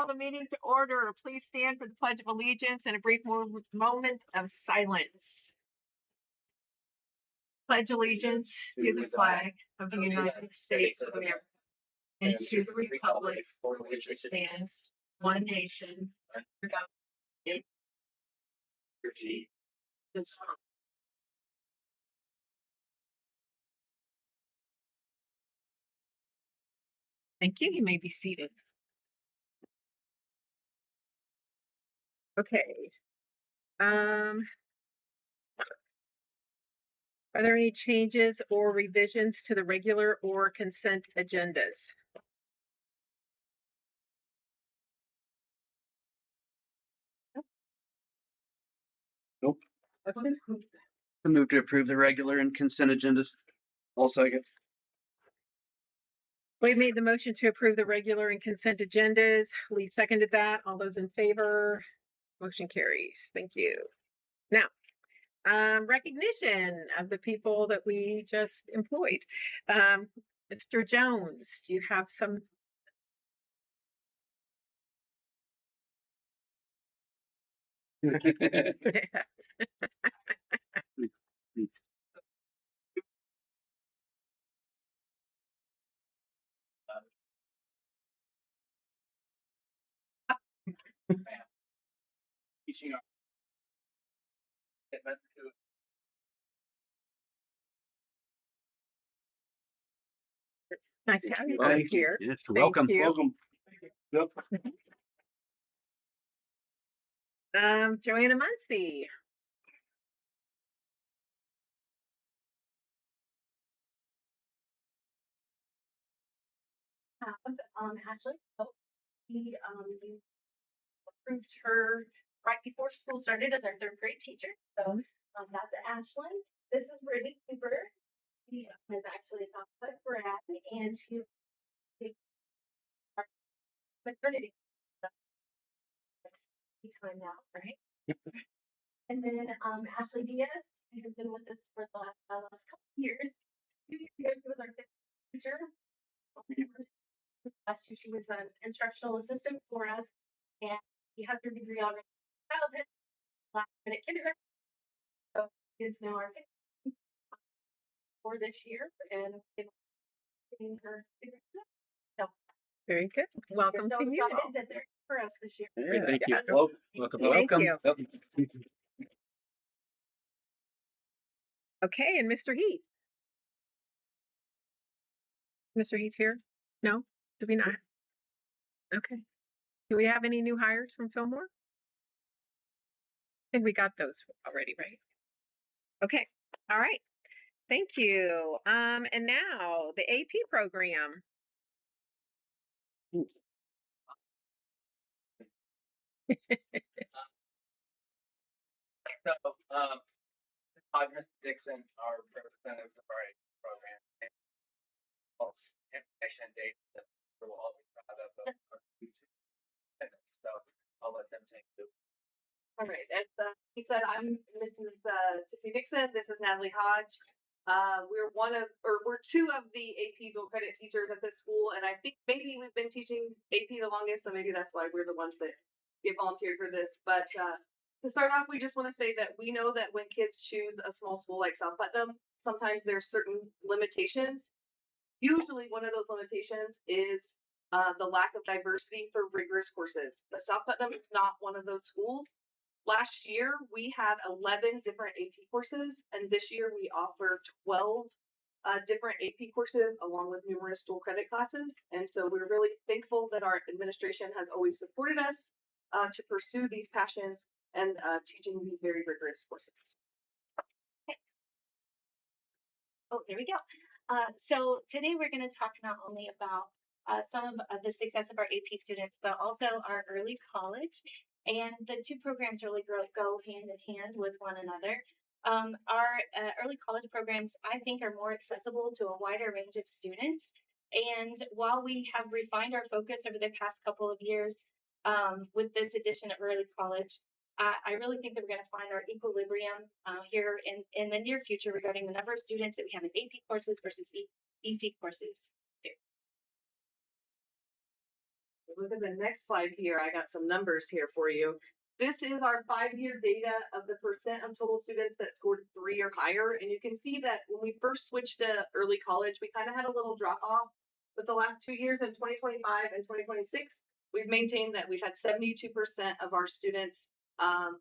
the meeting to order. Please stand for the Pledge of Allegiance and a brief moment of silence. Pledge allegiance to the flag of the United States of America and to the republic for which it stands, one nation, under God, indivisible. Thank you. You may be seated. Okay. Are there any changes or revisions to the regular or consent agendas? Nope. Okay. I move to approve the regular and consent agendas. All second. We made the motion to approve the regular and consent agendas. Lee seconded that. All those in favor? Motion carries. Thank you. Now, recognition of the people that we just employed. Mr. Jones, do you have some? Teaching our commitment to Nice to have you Thank both here. Yes, Thank welcome. you. Welcome. Yep. Joanna Muncy. Ashley, we approved her right before school started as our third grade teacher. So that's Ashley. This is Brittany Cooper. She is actually a Southside grad, and she takes our maternity time now, right? And then Ashley Diaz, she has been with us for the last couple of years. 2 years ago, she was our fifth teacher. Last year, she was an instructional assistant for us, and she has her degree already in childhood, last minute kindergarten. So she is now our fifth for this year, and getting her degree. So Very good. Welcome we're so to you. excited that they're for us this year. Yeah, thank you. Yeah. Welcome. Thank Welcome. you. Yep. Okay, and Mr. Heath. Mr. Heath here? No? Do we not? Okay. Do we have any new hires from Fillmore? I think we got those already, right? Okay. All right. Thank you. And now the AP program. So, Mr. Dixon, our representatives of our program, and information and data that we'll always proud of our YouTube. So I'll let them take the. All right, as he said, I'm Mrs. Tiffany Dixon. This is Natalie Hodge. We're two of the AP dual credit teachers at this school, and I think maybe we've been teaching AP the longest, so maybe that's why we're the ones that get volunteered for this. But to start off, we just want to say that we know that when kids choose a small school like South Putnam, sometimes there's certain limitations. Usually one of those limitations is the lack of diversity for rigorous courses. But South Putnam is not one of those schools. Last year, we had 11 different AP courses, and this year we offer 12 different AP courses along with numerous dual credit classes. And so we're really thankful that our administration has always supported us to pursue these passions and teaching these very rigorous courses. Okay. Oh, there we go. So today we're going to talk not only about some of the success of our AP students, but also our early college. And the two programs really go hand in hand with one another. Our early college programs, I think, are more accessible to a wider range of students. And while we have refined our focus over the past couple of years with this edition of early college, I really think that we're going to find our equilibrium here in the near future regarding the number of students that we have in AP courses versus EC courses. look at the next slide here, I got some numbers here for you. This is our 5-year data of the percent of total students that scored 3 or higher. And you can see that when we first switched to early college, we kind of had a little drop off. But the last 2 years in 2025 and 2026, we've maintained that we've had 72% of our students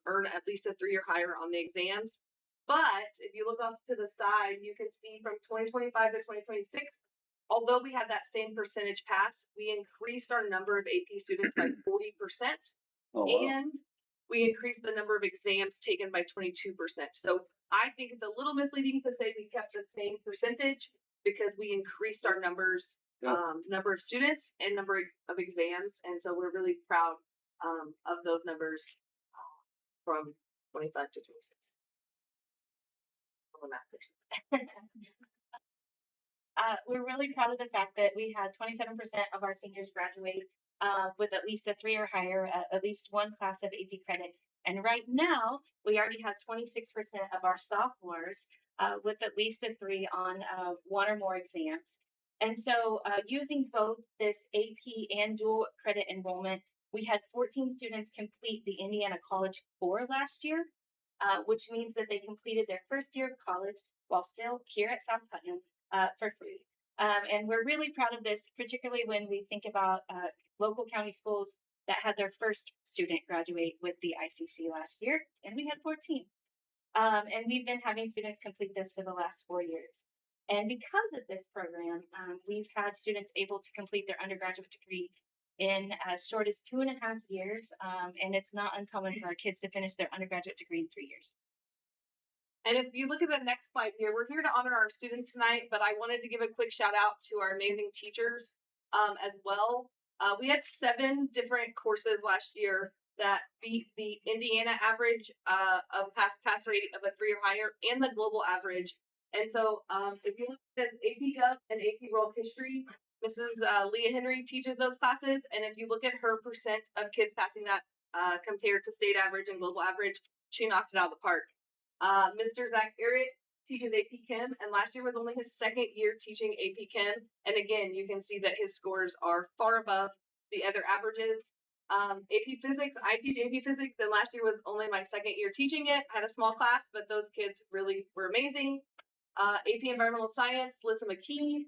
earn at least a 3 or higher on the exams. But if you look off to the side, you can see from 2025 to 2026, although we had that same percentage pass, we increased our number of AP students by 40%. Oh, wow. And we increased the number of exams taken by 22%. So I think it's a little misleading to say we kept the same percentage because we increased our numbers, number of students and number of exams. And so we're really proud of those numbers from 25 to 26. I'm a math person. We're really proud of the fact that we had 27% of our seniors graduate with at least a 3 or higher, at least one class of AP credit. And right now, we already have 26% of our sophomores with at least a 3 on 1 or more exams. And so using both this AP and dual credit enrollment, we had 14 students complete the Indiana College Core last year, which means that they completed their first year of college while still here at South Putnam for free. And we're really proud of this, particularly when we think about local county schools that had their first student graduate with the ICC last year, and we had 14. And we've been having students complete this for the last 4 years. And because of this program, we've had students able to complete their undergraduate degree in as short as 2.5 years. And it's not uncommon for our kids to finish their undergraduate degree in 3 years. And if you look at the next slide here, we're here to honor our students tonight, but I wanted to give a quick shout out to our amazing teachers as well. We had 7 different courses last year that beat the Indiana average of pass rate of a 3 or higher and the global average. And so if you look at AP Gov and AP World History, Mrs. Leah Henry teaches those classes. And if you look at her percent of kids passing that compared to state average and global average, she knocked it out of the park. Mr. Zach Garrett teaches AP Chem, and last year was only his 2nd year teaching AP Chem. And again, you can see that his scores are far above the other averages. AP Physics, I teach AP Physics, and last year was only my 2nd year teaching it. I had a small class, but those kids really were amazing. AP Environmental Science, Lissa McKee.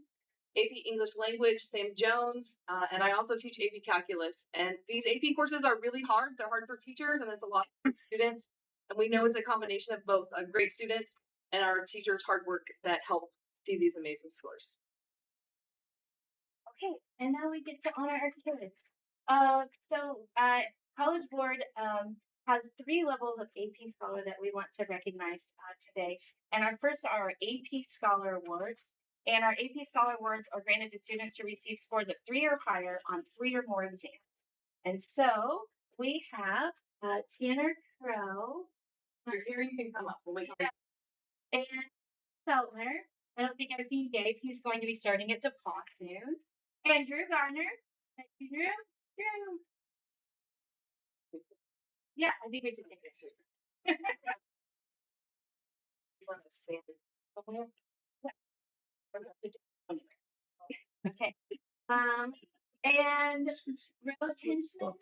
AP English Language, Sam Jones, and I also teach AP Calculus. And these AP courses are really hard. They're hard for teachers, and it's a lot for students. And we know it's a combination of both great students and our teachers' hard work that help see these amazing scores. Okay, and now we get to honor our kids. So College Board has 3 levels of AP Scholar that we want to recognize today. And our first are our AP Scholar Awards. And our AP Scholar Awards are granted to students who receive scores of 3 or higher on 3 or more exams. And so we have Tanner Crow. Your hearing can come up. We'll wait. And Feltner. I don't think I've seen Dave. He's going to be starting at DePaul soon. And Drew Garner. Thank you, Drew. Drew. Yeah, I think we should take pictures. Okay. And Rose Hinchman.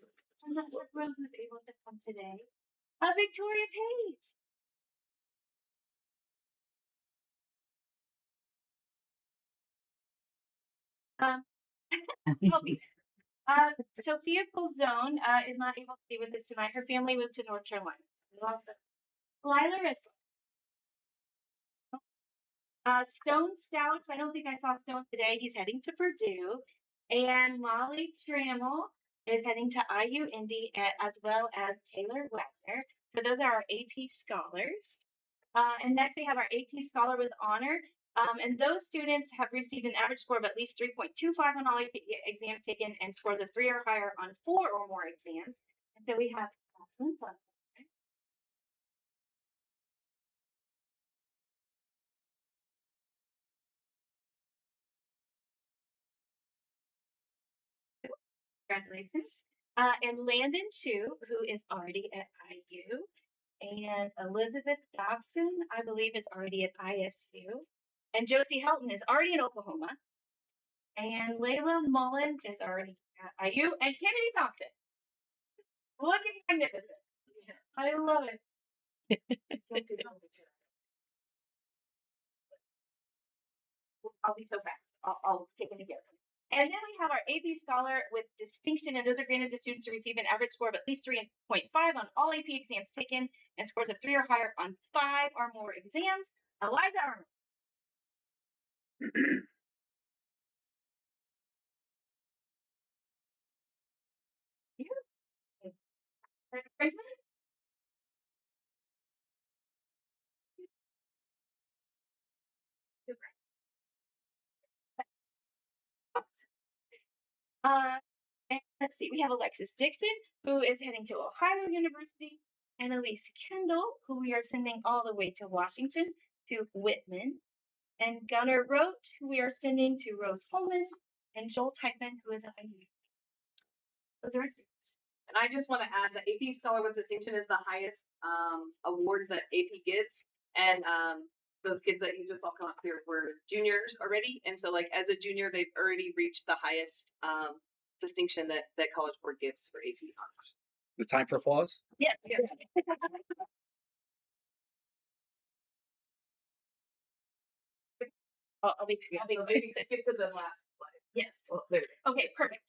I'm not sure if Rose was able to come today. Victoria Page. Sophia Colzone is not able to be with us tonight. Her family moved to North Carolina. Lila Rissel. Stone Stout. I don't think I saw Stone today. He's heading to Purdue. And Molly Trammell is heading to IU Indy as well as Taylor Wagner. So those are our AP scholars. And next we have our AP Scholar with Honor. And those students have received an average score of at least 3.25 on all AP exams taken and scores of 3 or higher on 4 or more exams. And so we have Jocelyn Butler. Congratulations. And Landon Chu, who is already at IU. And Elizabeth Dobson, I believe, is already at ISU. And Josie Helton is already in Oklahoma. And Layla Mullins is already IU, and Kennedy Thompson. Looking magnificent. I love it. I'll be so fast. I'll take them together. And then we have our AP Scholar with distinction, and those are granted to students who receive an average score of at least 3.5 on all AP exams taken and scores of 3 or higher on 5 or more exams. Eliza Arnold. And let's see, we have Alexis Dixon, who is heading to Ohio University, and Elise Kendall, who we are sending all the way to Washington, to Whitman, and Gunnar Roach, who we are sending to Rose Holman, and Joel Teichman, who is at IU. Those are our students. And I just want to add that AP Scholar with Distinction is the highest awards that AP gets. And those kids that you just all come up here were juniors already. And so like as a junior, they've already reached the highest distinction that College Board gives for AP honors. The time for applause? Yes. Yes. I'll be Maybe skip to the last slide. Yes. Okay, perfect.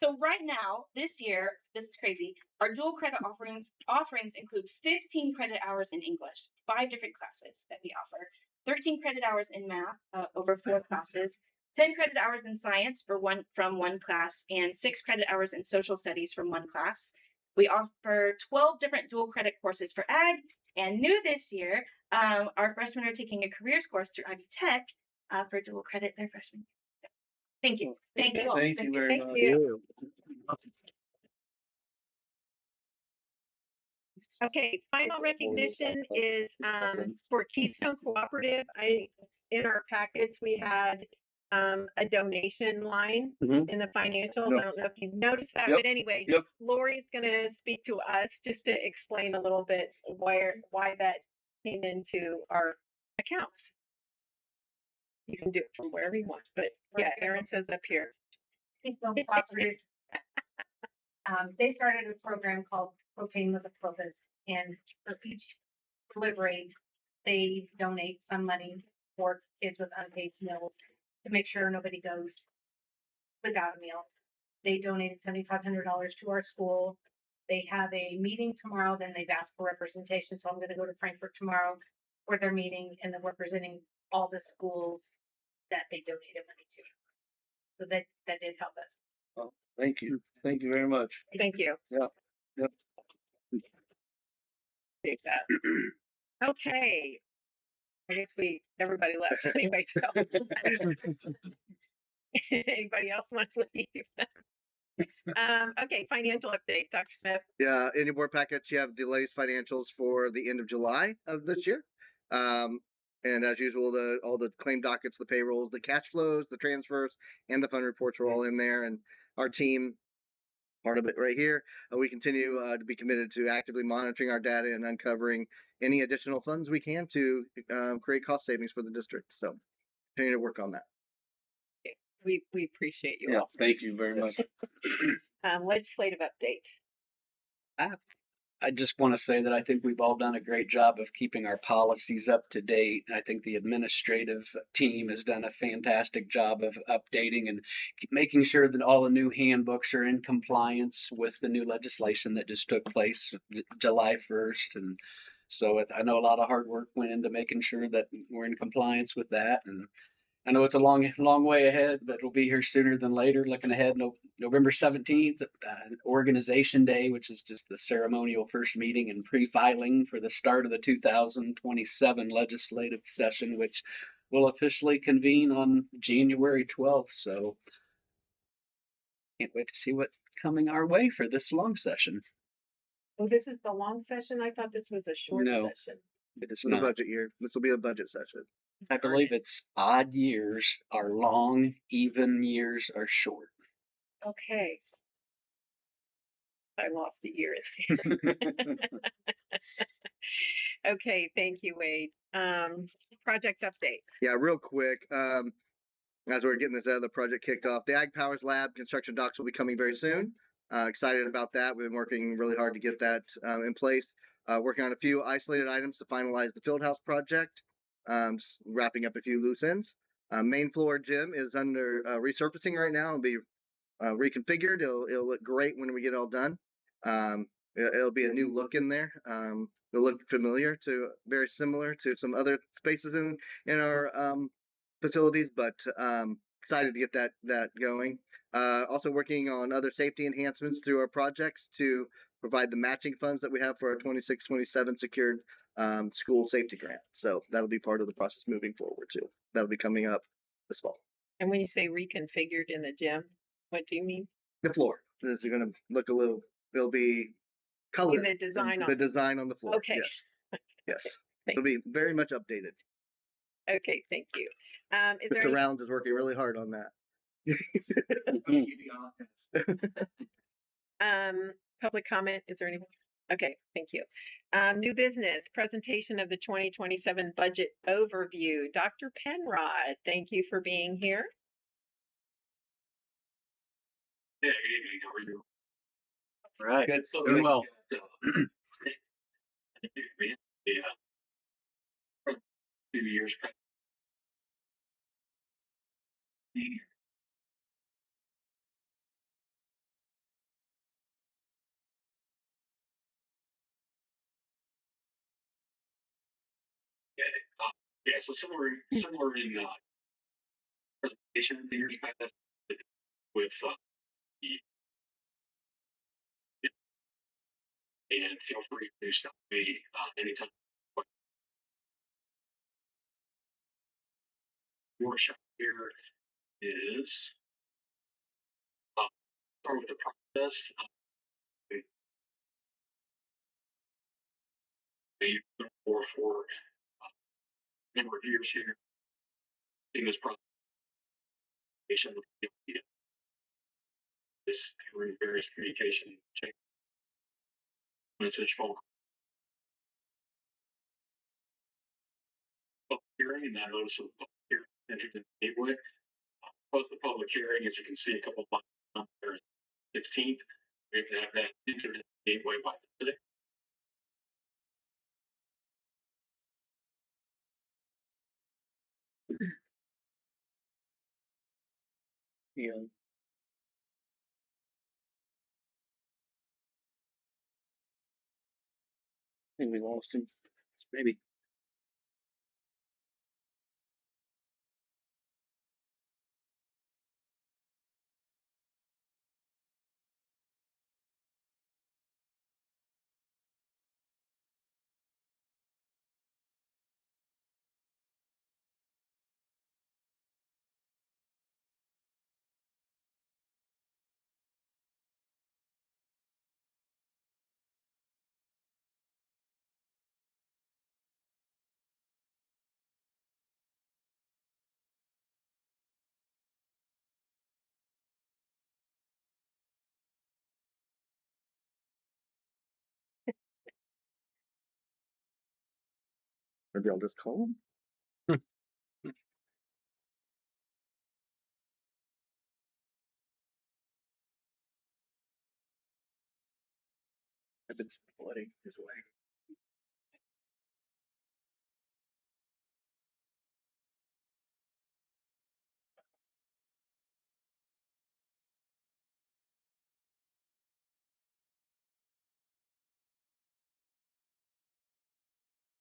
So right now, this year, this is crazy. Our dual credit offerings include 15 credit hours in English, 5 different classes that we offer, 13 credit hours in math over 4 classes, 10 credit hours in science from one class, and 6 credit hours in social studies from 1 class. We offer 12 different dual credit courses for ag, and new this year, our freshmen are taking a careers course through Ivy Tech for dual credit their freshman year. Thank you. Thank you all. Thank you very much. Okay, final recognition is for Keystone Cooperative. In our packets we had a donation line in the financials. Yep. I don't know if you've noticed that, Yep. but anyway, Yep. Lori's going to speak to us just to explain a little bit why that came into our accounts. You can do it from wherever you want, but yeah, Erin says up here. Keystone Cooperative. They started a program called Protein with a Purpose, and for each delivery, they donate some money for kids with unpaid meals to make sure nobody goes without a meal. They donated $7,500 to our school. They have a meeting tomorrow, then they've asked for representation, so I'm going to go to Frankfurt tomorrow for their meeting, and they're representing all the schools that they donated money to. So that did help us. Oh, thank you. Thank you very much. Thank you. Yeah. Yep. Take that. Okay. I guess everybody left anyway. So. Anybody else want to leave? Okay, financial update, Dr. Smith. Yeah, in your board packets, you have the latest financials for the end of July of this year. And as usual, all the claim dockets, the payrolls, the cash flows, the transfers, and the fund reports are all in there. And our team, part of it right here, we continue to be committed to actively monitoring our data and uncovering any additional funds we can to create cost savings for the district. So continue to work on that. We appreciate you. Yeah, all. thank you very much. Legislative update. I just want to say that I think we've all done a great job of keeping our policies up to date. I think the administrative team has done a fantastic job of updating and making sure that all the new handbooks are in compliance with the new legislation that just took place July 1st. And so I know a lot of hard work went into making sure that we're in compliance with that. And I know it's a long way ahead, but it'll be here sooner than later. Looking ahead, November 17th, Organization Day, which is just the ceremonial first meeting and pre-filing for the start of the 2027 legislative session, which will officially convene on January 12th. So can't wait to see what's coming our way for this long session. Oh, this is the long session? I thought this was a short session. It is It's the budget year. This will be a budget session. I believe it's odd years are long, even years are short. Okay. I lost a year. Okay, thank you, Wade. Project update. Yeah, real quick. as we're getting this other project kicked off. The Ag Powers Lab construction docs will be coming very soon. Excited about that. We've been working really hard to get that in place. Working on a few isolated items to finalize the field house project. Wrapping up a few loose ends. Main floor gym is under resurfacing right now and be reconfigured. It'll look great when we get it all done. It'll be a new look in there. It'll look familiar to, very similar to some other spaces in our facilities, but excited to get that going. Also working on other safety enhancements through our projects to provide the matching funds that we have for our 26-27 secured school safety grant. So that'll be part of the process moving forward too. That'll be coming up this fall. And when you say reconfigured in the gym, what do you mean? The floor is going to look a little. It'll be colored. The design the design on the floor. Okay. Yes. Yes. Thank It'll be very much updated. Okay, thank you. Is there Mr. any, Rounds is working really hard on that. public comment? Is there anyone? Okay, thank you. New business, presentation of the 2027 budget overview. Dr. Penrod, thank you for being here. Yeah, good evening. How are you? All right. Good. So Doing well. Yeah. 2 years. Yeah. So somewhere in presentation 2 years past with the and feel free to stop me anytime. Workshop here is start with the process. For a number of years here in this presentation with this through various communication change message phone public hearing and that notice of public hearing entered in the gateway. Post the public hearing, as you can see, a couple of months on there, 16th. We have to have that entered in the gateway by the 6th. Yeah. I think we lost him. Maybe. Maybe I'll just call him. I've been splitting his way.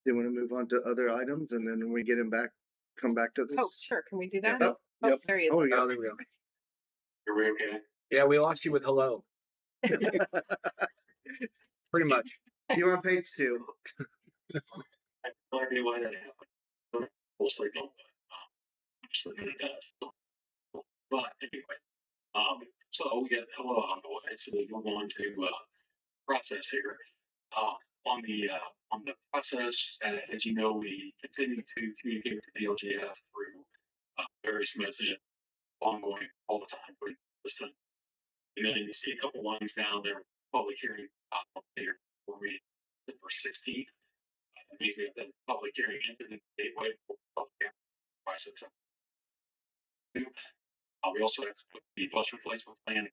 Do you want to move on to other items and then when we get him back, come back to this? Oh, sure. Can we do that? Yep. Oh, Yep. there he is. Oh, Oh, there we go. Are we okay? Yeah, we lost you with hello. Pretty much. You're on page 2. I have no idea why that happened. Mostly don't, just looking at that. But anyway, so we get hello on the way, so we move on to process here. On the process, as you know, we continue to communicate with the DLGF through various messages, ongoing all the time. Listen, and then you see a couple lines down there, public hearing here for me, December 16th. Maybe the public hearing entered in the gateway for public hearing by September. We also have to put the bus replacement plan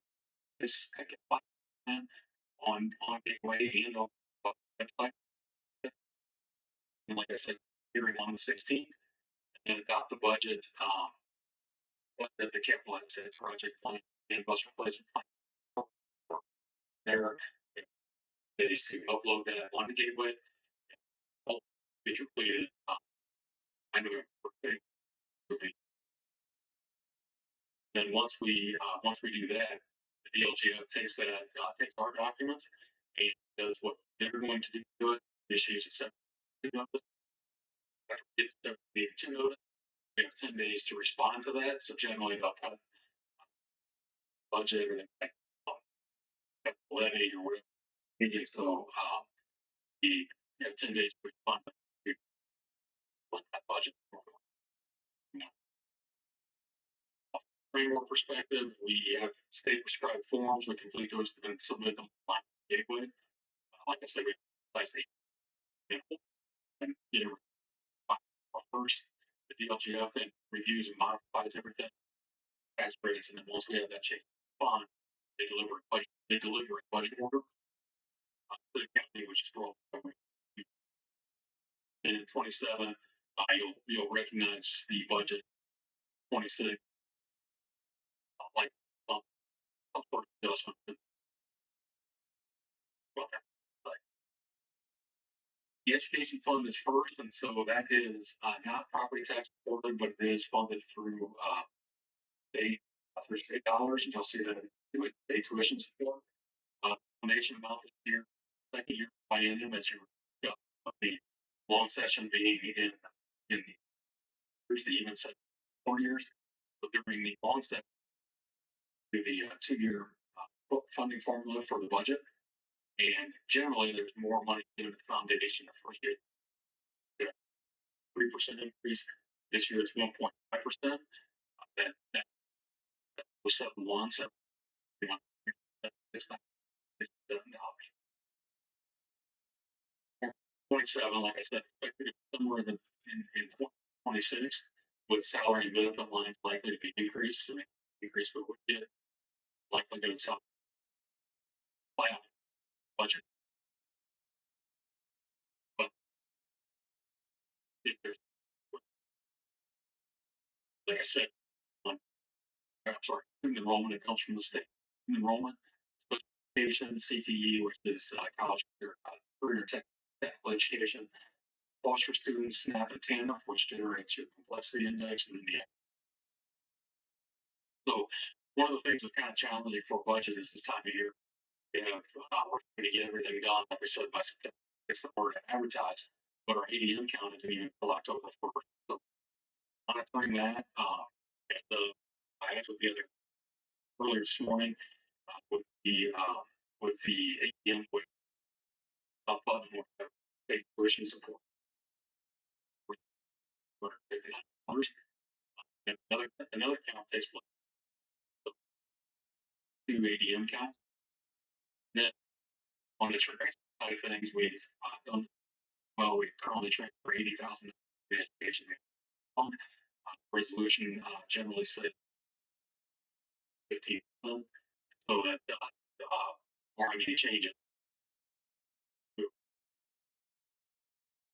this plan on Gateway and on the website. And like I said, hearing on the 16th, and adopt the budget, the capital asset project plan and bus replacement plan. There, they need to upload that on the Gateway. Will be completed. I know it will be. Then once we do that, the DLGF takes our documents and does what they're going to do. It issues a separate notice. After we get the separate notice, we have 10 days to respond to that. So generally, they'll cut budget or levy or whatever. So we have 10 days to respond to that budget. From a framework perspective, we have state prescribed forms. We complete those and submit them by Gateway. Like I said, we place the and first the DLGF then reviews and modifies everything as rates, and then once we have that change bond, they deliver a budget order to the county, which is for all. And in 27, you'll recognize the budget 26 like some sort of adjustment. Like, the education fund is first, and so that is not property tax supported, but it is funded through state dollars, and you'll see that with state tuition support. Donation amount this year, second year biennium, as you the long session being in the even set 4 years. But during the long session, do the 2-year funding formula for the budget, and generally there's more money given to the foundation the first year. 3% increase. This year it's 1.5%. That was 7.1, so $6.67. 27, like I said, expected somewhere in 2026, with salary and benefit lines likely to be increased. So increase what we get, likely going to sell plan budget. But if there's, like I said, I'm sorry, student enrollment, it comes from the state. Student enrollment, education, CTE, which is college career technical education, foster students, SNAP and TANF, which generates your complexity index, and then the so one of the things that's kind of challenging for budget is this time of year. We have we're trying to get everything done, like we said, by September. It's the word to advertise, but our ADM count isn't even until October 1st. So monitoring that, and I actually the other earlier this morning with the ADM with Putnam with state tuition support. $259. And another count takes place. So, 2 ADM counts. Then on the track side of things, we've done well. We currently track for 80,000 education fund. Resolution generally said 15, so that barring any changes.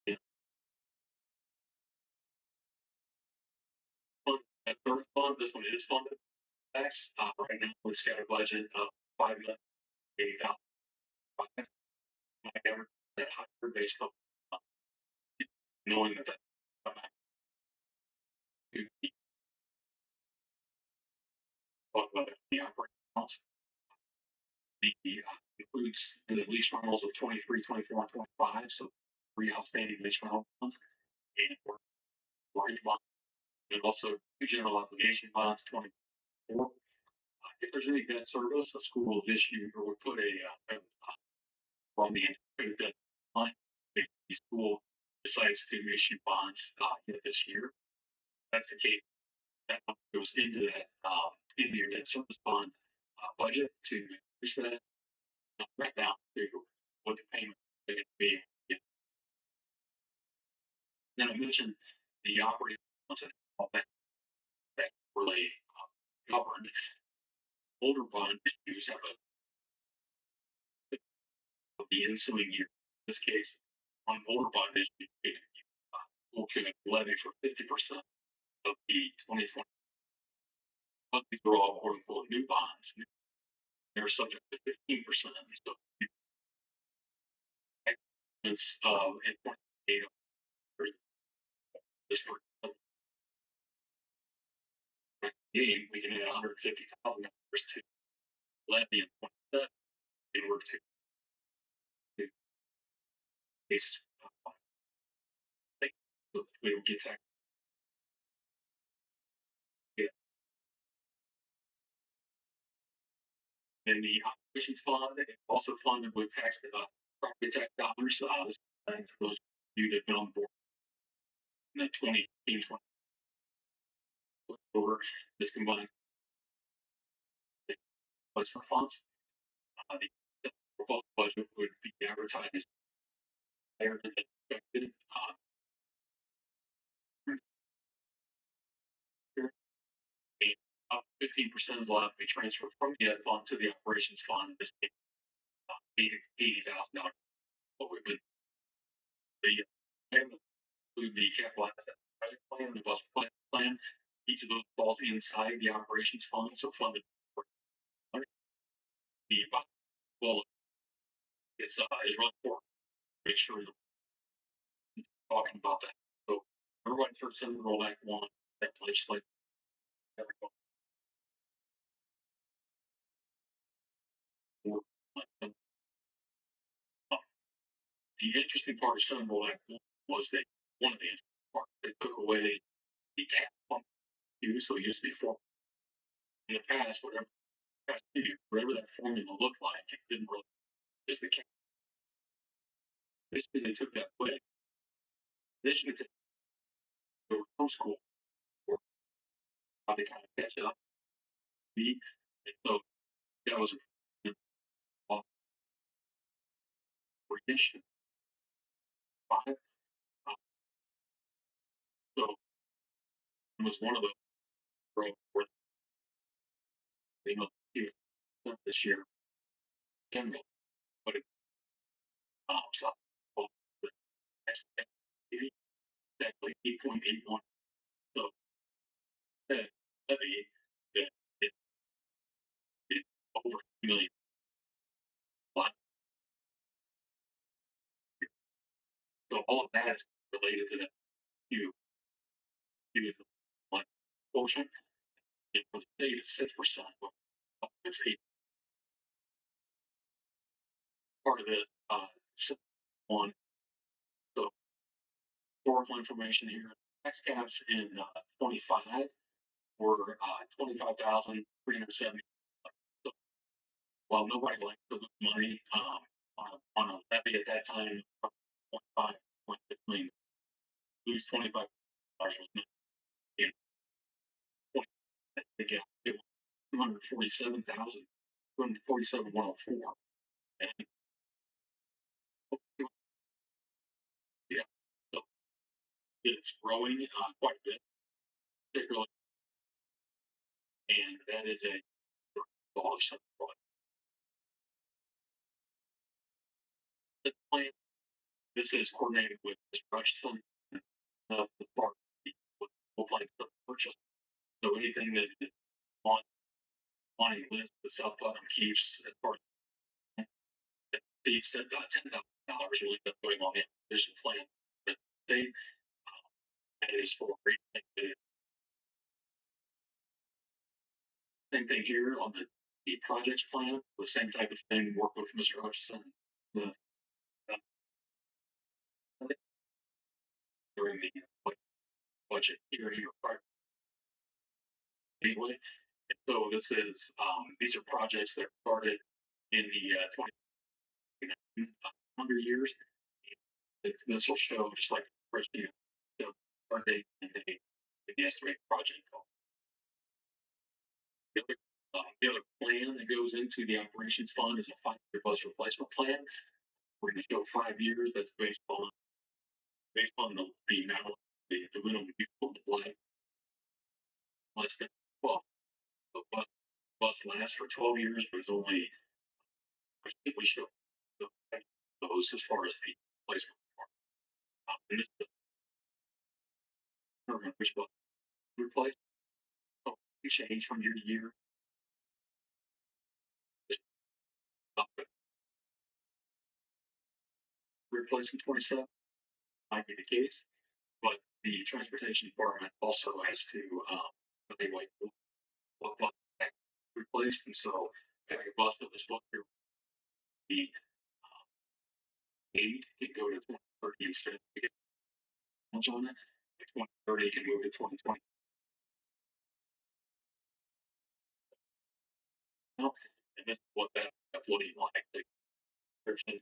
Yeah. That third fund, this one is funded. Tax right now it's got a budget of $5,080,000. Never that higher based on knowing that to talk about the operating costs. The includes the lease rentals of 23, 24, and 25. So 3 outstanding lease rental bonds and mortgage bonds, and also 2 general obligation bonds, 24. If there's any debt service, the school will issue or will put on the debt line. If the school decides to issue bonds this year, that's the case. That goes into that into your debt service bond budget to increase that right down to what the payment is going to be. Then I mentioned the operating that really governed. Older bond issues have the ensuing year. In this case, on older bond issue, school can levy for 50% of the 2020. But these are all quote unquote new bonds. They're subject to 15%. So it's in 28 district we can add $150,000 to levy in 27 in order to case so we don't get tax. Yeah. And the operations fund is also funded with property tax dollars. This is for those of you that have been on board in the 2018 over. This combines funds for funds. The proposed budget would be advertised higher than expected. And up 15% is allowed to be transferred from the ed fund to the operations fund. This is $80,000. What we've been the capital asset project plan, the bus plan. Each of those falls inside the operations fund, so funded. The well is run for. Make sure you're talking about that. So everybody starts in Roll Act 1, that legislative. The interesting part of Senate Roll Act 1 was that one of the interesting parts, they took away the cap on use, so it used to be 4. In the past, whatever that formula looked like, it didn't really is the cap. Basically, they took that away. Additionally, they were homeschool or how they kind of catch up. And so that was a issue. 5. So it was one of those where they must do this year. Kendall, but it so exactly 8.81. So that levy that it over 2 million. So all of that is related to that Q. Q is the one portion. And for the state it's 6%. It's 8. Part of this one. So historical information here. Tax caps in 25 were 25,370. So while nobody likes to lose money on a levy at that time, 0.5 million, lose 25 dollars was not in 20. It was 247,000, 247,104, and yeah, so it's growing quite a bit, particularly, and that is a lot of support. The plan. This is coordinated with Mr. Hutchison of the park with like the purchase. So anything that is on a list the South Putnam keeps as part of the set $10,000 really been going on the acquisition plan. But they that is for same thing here on the projects plan, the same type of thing, work with Mr. Hutchison. The during the budget hearing or anyway. And so this is these are projects that started in the 20 years. This will show just like the start date and the estimated project cost. The other plan that goes into the operations fund is a 5-year bus replacement plan. We're going to show 5 years. That's based on the amount of the minimum useful life less than well, the bus lasts for 12 years, but it's only, I think we should those as far as the placement. And this is the which bus replace. So you change from year to year. It's not gonna replace in 27 might be the case, but the transportation department also has to evaluate what bus replaced, and so every bus that was supposed to be 8 can go to 2030 instead of get much on it. 2030 can move to 2020. Now, and this is what that's looking like. The description,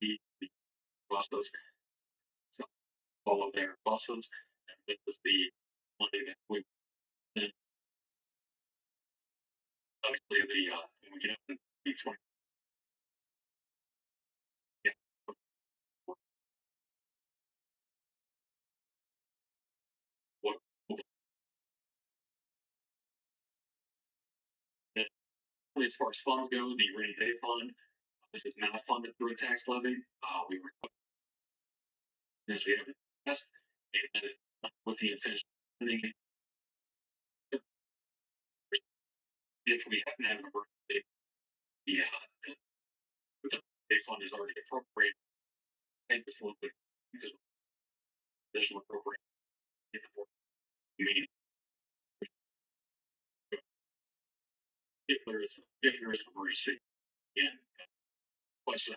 the buses, so all of their buses, and this is the money that we and obviously when we get up to 20, yeah, what as far as funds go, the rainy day fund, this is not funded through a tax levy. We were as we have in the past, and with the intention of if we happen to have an emergency, the day fund is already appropriated. And this one would because additional appropriate meeting if there is an emergency in question.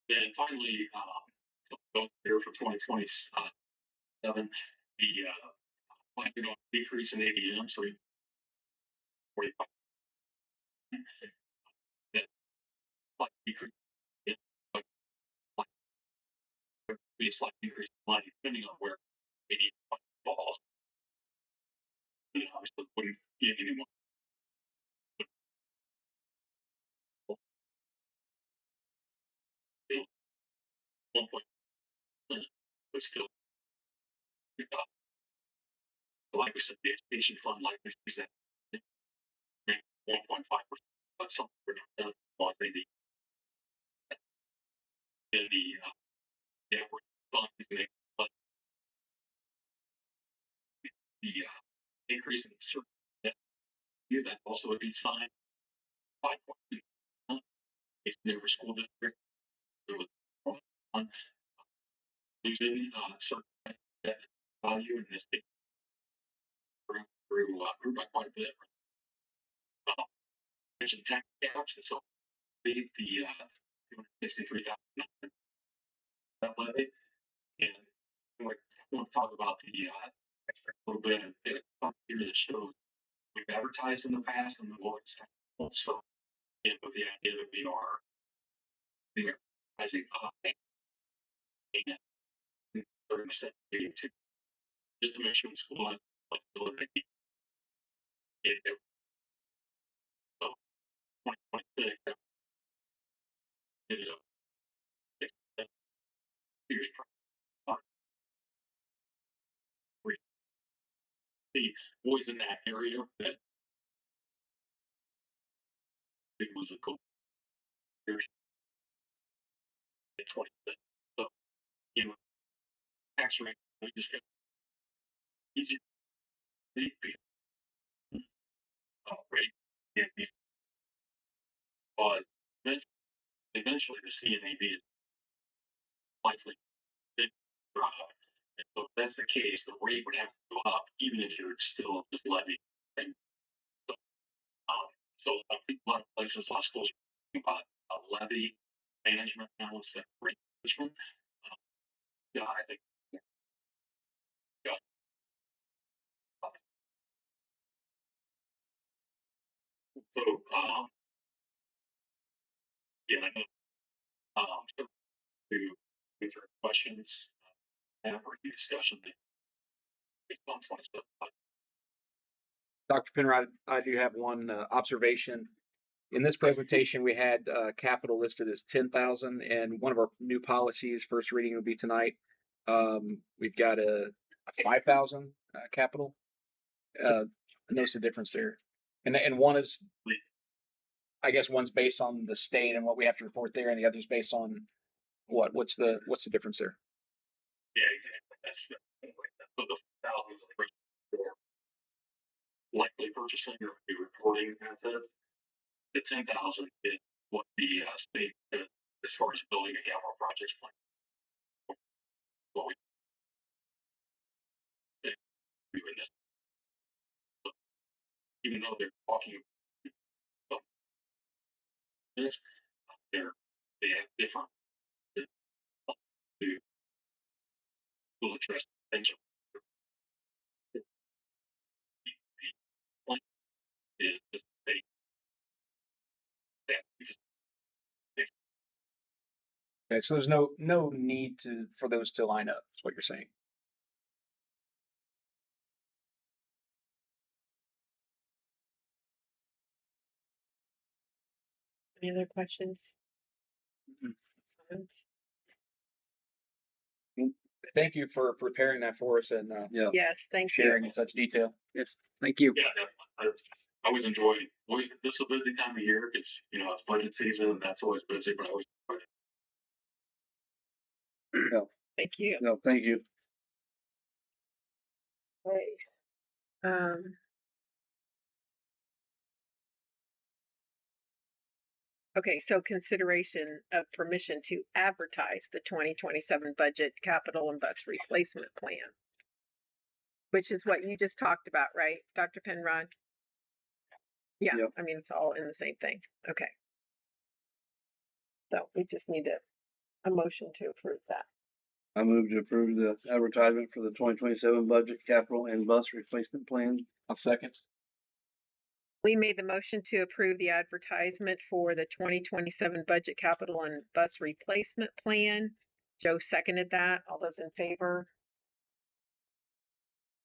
Then finally, both here for 2027, the planning on decrease in ADM, so 45 that slight decrease in be a slight decrease in line depending on where ADM falls. You know, obviously wouldn't give anyone 1 point, but still, like we said, the education fund likely is at 1.5%. But something we're not done on the funds make, but the increase in certain that's also a good sign. 5.2 it's never school district. There was one losing certain value in this big grew by quite a bit. Mentioned tax caps, and so the 263,000 that levy, and we want to talk about the a little bit and here that shows we've advertised in the past and we'll also with the idea that we are advertising and 30% to just to make sure the school has flexibility. So 2026 is a years the boys in that area that it was a goal years in 26. So you know, tax rate we just got easier rate but eventually the CNAB is likely to drop. And so if that's the case, the rate would have to go up, even if you're still just levying. And so, so I think a lot of places, a lot of schools are about a levy management now instead of rate management. Yeah, I think. Yeah. So, yeah, I know. So to answer questions, have or discussion based on 27. Dr. Penrod, I do have one observation. In this presentation, we had capital listed as 10,000, and one of our new policies, first reading will be tonight, We've got a 5,000 capital. Notice the difference there. And one is, I guess one's based on the state and what we have to report there, and the other's based on what? What's the difference there? Yeah, exactly. That's so the thousands of for likely purchasing or reporting method. The 10,000 is what the state did as far as building a capital projects plan. What we did doing this, even though they're talking about this, they have different to will address things. One is the state that we just Okay, so there's no need for those to line up. Is what you're saying? Any other questions? Comments? Thank you for preparing that for us and Yeah. Yes, thank you. sharing in such detail. Yes. Thank you. yeah, definitely. I always enjoy. This is a busy time of year because it's budget season and that's always busy. But I always enjoy it. Thank you. No, thank you. Okay. Okay, so consideration of permission to advertise the 2027 budget capital and bus replacement plan, which is what you just talked about, right, Dr. Penrod? Yeah, Yep. I mean, it's all in the same thing. Okay. So we just need a motion to approve that. I move to approve the advertisement for the 2027 budget capital and bus replacement plan. I'll second. We made the motion to approve the advertisement for the 2027 budget capital and bus replacement plan. Joe seconded that. All those in favor?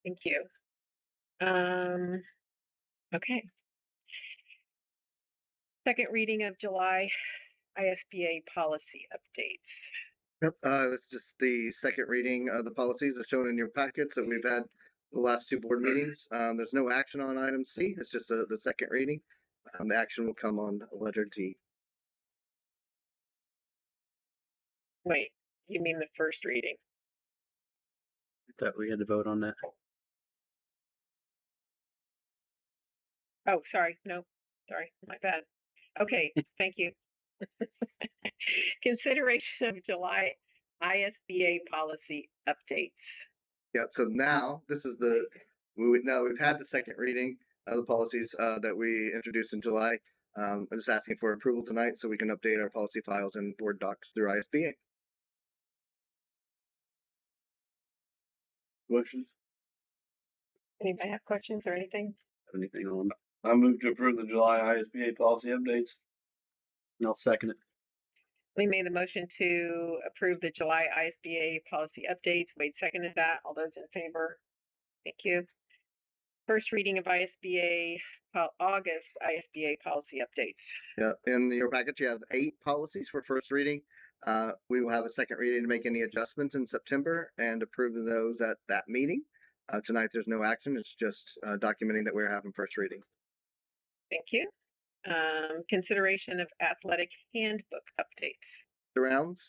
Thank you. Okay. Second reading of July ISBA policy updates. Yep, that's just the second reading of the policies as shown in your packets that we've had the last two board meetings. There's no action on item C. It's just the second reading. The action will come on letter D. Wait, you mean the first reading? I thought we had to vote on that. Oh, sorry. No, sorry. My bad. Okay, thank you. Consideration of July ISBA policy updates. Yep. So now this is we've had the second reading of the policies that we introduced in July. I'm just asking for approval tonight so we can update our policy files and board docs through ISBA. Questions? Anybody have questions or anything? Anything on? I move to approve the July ISBA policy updates. And I'll second it. We made the motion to approve the July ISBA policy updates. Wade seconded that. All those in favor? Thank you. First reading of August ISBA policy updates. Yeah, in your package you have 8 policies for first reading. We will have a second reading to make any adjustments in September and approve those at that meeting. Tonight there's no action. It's just documenting that we're having first reading. Thank you. Consideration of athletic handbook updates. The rounds.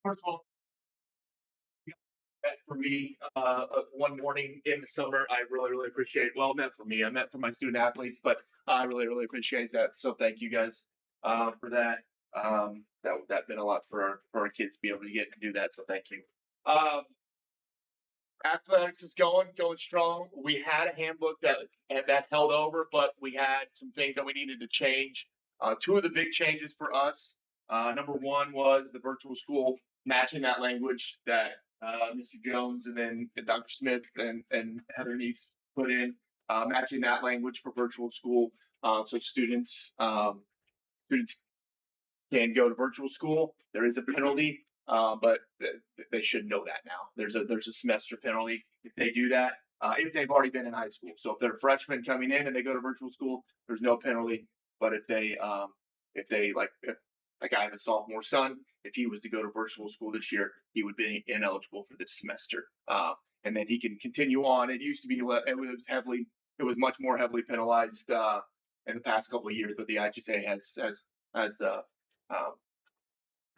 First of all, for me, one morning in the summer, I really appreciate. Well, it meant for me. I meant for my student athletes, but I really appreciate that. So thank you guys for that. That meant a lot for our kids to be able to get to do that. So thank you. Athletics is going strong. We had a handbook that held over, but we had some things that we needed to change. Two of the big changes for us. Number one was the virtual school matching that language that Mr. Jones and then Dr. Smith and Heather Neese put in, matching that language for virtual school, so students can go to virtual school. There is a penalty, but they should know that now. There's a semester penalty if they do that, if they've already been in high school. So if they're freshmen coming in and they go to virtual school, there's no penalty. But if they like I have a sophomore son. If he was to go to virtual school this year, he would be ineligible for this semester. And then he can continue on. It used to be it was much more heavily penalized in the past couple of years, but the IHSA has um,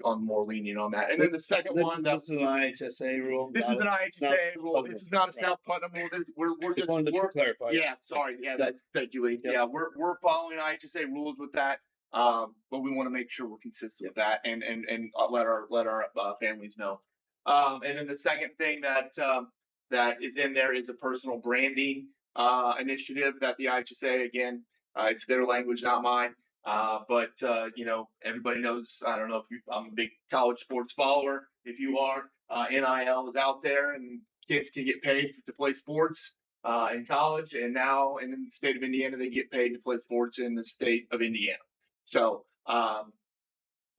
gone more lenient on that. And then the second one, This is an IHSA rule. this is an IHSA rule. okay, This is not a right. South Putnam rule. We're Just wanted to clarify. yeah, sorry. Yeah, thank you, Lee. Yep. Yeah, we're following IHSA rules with that. But we want to make sure we're consistent with that and let our families know. And then the second thing that is in there is a personal branding initiative that the IHSA, again, it's their language, not mine. But you know, everybody knows. I don't know if I'm a big college sports follower. If you are, NIL is out there, and kids can get paid to play sports in college, and now in the state of Indiana, they get paid to play sports in the state of Indiana. So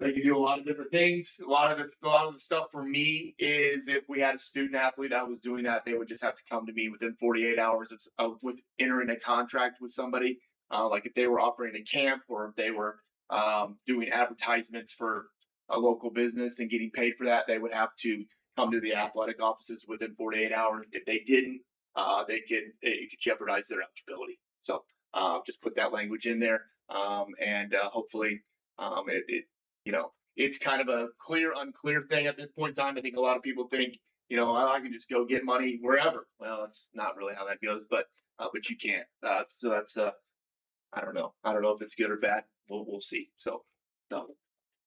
they can do a lot of different things. A lot of the stuff for me is if we had a student athlete that was doing that, they would just have to come to me within 48 hours with entering a contract with somebody. Like if they were operating a camp or if they were doing advertisements for a local business and getting paid for that, they would have to come to the athletic offices within 48 hours. If they didn't, it could jeopardize their eligibility. So just put that language in there, and hopefully it you know, it's kind of a clear, unclear thing at this point in time. I think a lot of people think, you know, oh, I can just go get money wherever. Well, it's not really how that goes, but you can't. So that's I don't know. I don't know if it's good or bad. We'll see. So,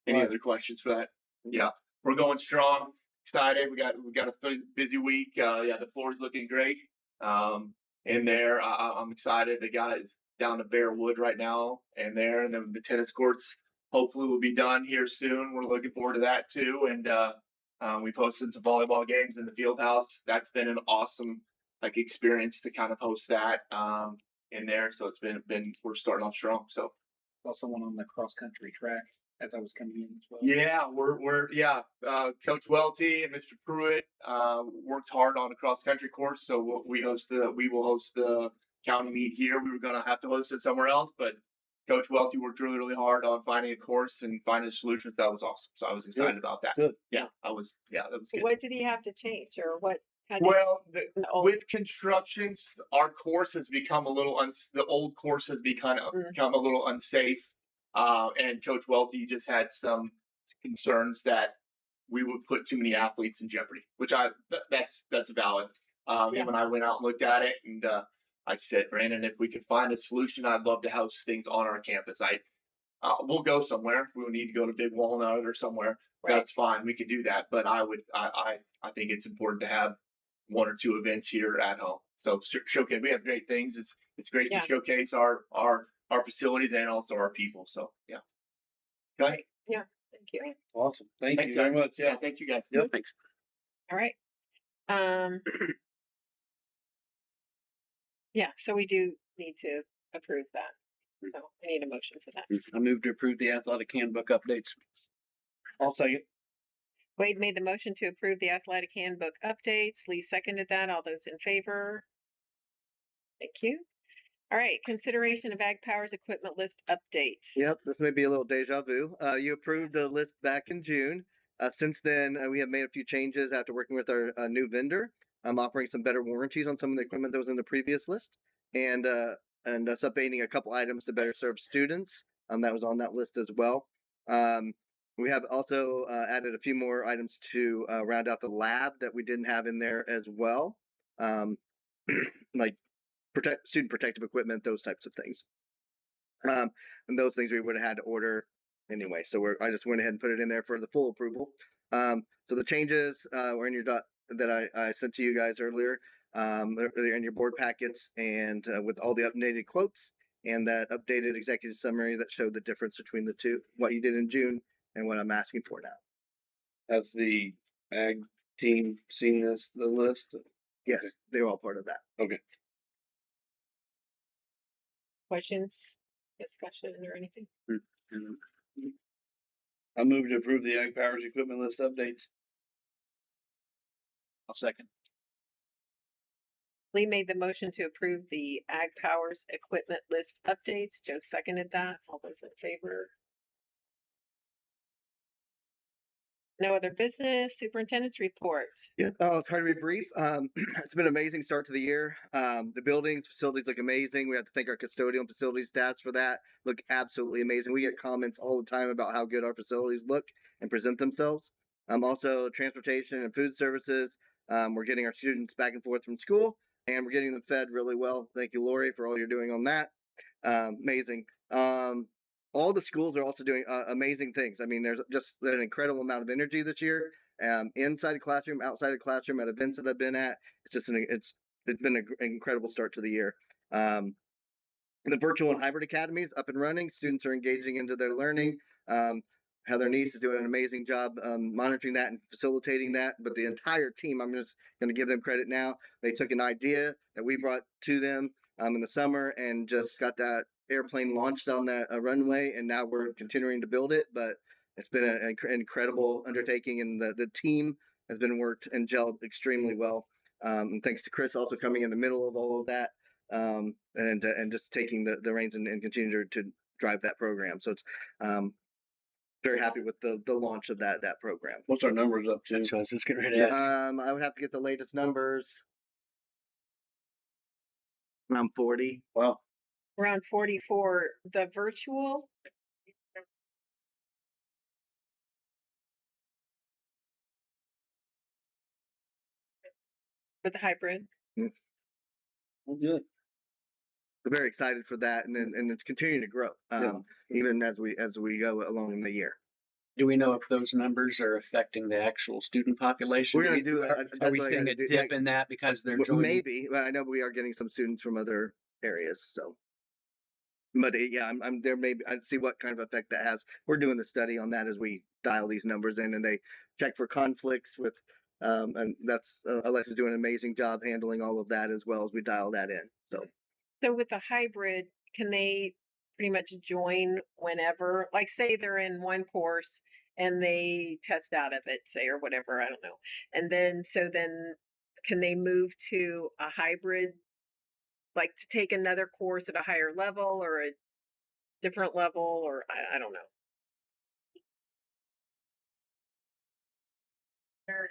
any other questions for that? Yeah, we're going strong. Excited. We got a busy week. Yeah, the floor's looking great. In there, I'm excited. The guys down to Bear Wood right now, and then the tennis courts hopefully will be done here soon. We're looking forward to that too. And we posted some volleyball games in the field house. That's been an awesome like experience to kind of host that in there. So it's been we're starting off strong. So Saw someone on the cross country track as I was coming in as well. yeah, Coach Welty and Mr. Pruitt worked hard on a cross country course. So we will host the county meet here. We were gonna have to host it somewhere else, but Coach Welty worked really, really hard on finding a course and finding a solution. That was awesome. So I was excited about that. Good. Yeah, that was good. What did he have to change, or what? Well, old- with constructions, our course has become a little the old course has become a little unsafe. And Coach Welty just had some concerns that we would put too many athletes in jeopardy, which that's valid. Him and I went out and looked at it, and I said, Brandon, if we could find a solution, I'd love to house things on our campus. We'll go somewhere. We'll need to go to Big Walnut or somewhere. Right. That's fine. We could do that. But I think it's important to have one or two events here at home. So showcase. We have great things. It's great to showcase our facilities and also our people. So yeah. Okay. Yeah. Thank you. Awesome. Thank Thanks, you very guys. much. Yeah. Thank you guys. Yep. Thanks. All right. Yeah. So we do need to approve that. So I need a motion for that. I move to approve the athletic handbook updates. I'll second. Wade made the motion to approve the athletic handbook updates. Lee seconded that. All those in favor? Thank you. All right, consideration of Ag Powers equipment list update. Yep, this may be a little deja vu. You approved the list back in June. Since then, we have made a few changes after working with our new vendor. I'm offering some better warranties on some of the equipment that was in the previous list, and us updating a couple items to better serve students. That was on that list as well. We have also added a few more items to round out the lab that we didn't have in there as well, like student protective equipment, those types of things. And those things we would have had to order anyway. So I just went ahead and put it in there for the full approval. So the changes were in your that I sent to you guys earlier. They're in your board packets and with all the updated quotes and that updated executive summary that showed the difference between the two, what you did in June and what I'm asking for now. Has the ag team seen the list? Yes, they're all part of that. Okay. Questions, discussion, or anything? I move to approve the Ag Powers equipment list updates. I'll second. Lee made the motion to approve the Ag Powers equipment list updates. Joe seconded that. All those in favor? No other business. Superintendent's report. Yeah, I'll try to be brief. It's been an amazing start to the year. The buildings, facilities look amazing. We have to thank our custodial and facility staffs for that. Look absolutely amazing. We get comments all the time about how good our facilities look and present themselves. Also transportation and food services. We're getting our students back and forth from school, and we're getting them fed really well. Thank you, Lori, for all you're doing on that. Amazing. All the schools are also doing amazing things. I mean, there's just an incredible amount of energy this year, inside the classroom, outside the classroom, at events that I've been at. It's been an incredible start to the year. The virtual and hybrid academies up and running. Students are engaging into their learning. Heather Neese is doing an amazing job monitoring that and facilitating that. But the entire team, I'm just going to give them credit now. They took an idea that we brought to them in the summer and just got that airplane launched on that runway, and now we're continuing to build it. But it's been an incredible undertaking, and the team has been worked and gelled extremely well. And thanks to Chris also coming in the middle of all of that, and just taking the reins and continuing to drive that program. So it's very happy with the launch of that program. What's our numbers up to? So I was just getting ready to ask. I would have to get the latest numbers. Around 40. Wow. Around 40 for the virtual. For the hybrid. Well, good. We're very excited for that, and it's continuing to grow, even as we go along in the year. Do we know if those numbers are affecting the actual student population? We're going to do it. Are we seeing a dip in that because they're joining? Maybe. Well, I know we are getting some students from other areas, so. But yeah, I'm there. Maybe I see what kind of effect that has. We're doing the study on that as we dial these numbers in, and they check for conflicts with, and that's Alexa's doing an amazing job handling all of that as well as we dial that in. So with the hybrid, can they pretty much join whenever? Like, say they're in one course and they test out of it, say, or whatever, I don't know. And then can they move to a hybrid, like to take another course at a higher level or a different level, or I don't know. They're an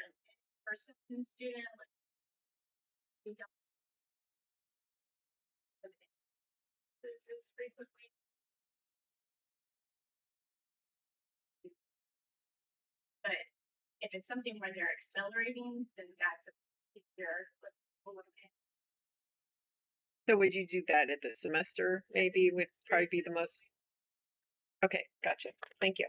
in-person student, like, we don't this frequently. But if it's something where they're accelerating, then that's easier. So would you do that at the semester? Maybe would probably be the most. Okay, gotcha. Thank you.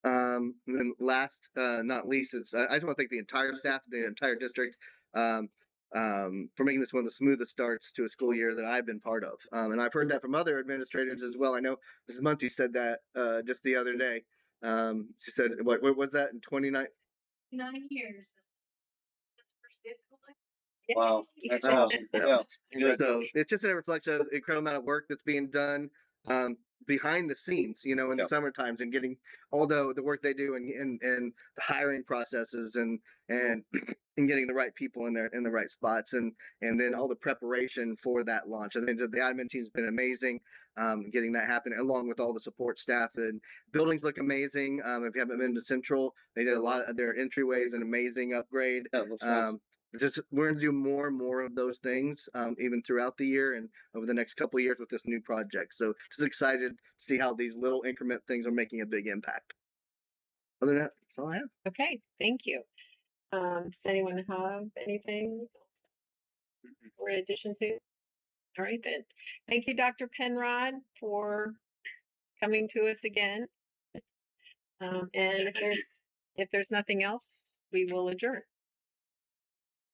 And then last, not least, I just want to thank the entire staff, the entire district, for making this one of the smoothest starts to a school year that I've been part of. And I've heard that from other administrators as well. I know Mrs. Muncie said that just the other day. She said, what was that in 29? 9 years. Wow, that's awesome. Yeah. So it's just a reflection of the incredible amount of work that's being done behind the scenes, in the summer times, and getting all the work they do and the hiring processes and getting the right people in the right spots, and then all the preparation for that launch. I think that the admin team's been amazing, getting that happening, along with all the support staff. And buildings look amazing. If you haven't been to Central, they did a lot of their entryways, an amazing upgrade. We're going to do more and more of those things, even throughout the year and over the next couple of years with this new project. So just excited to see how these little increment things are making a big impact. Other than that, that's all I have. Okay, thank you. Does anyone have anything in addition to? All right then. Thank you, Dr. Penrod, for coming to us again. And if there's nothing else, we will adjourn.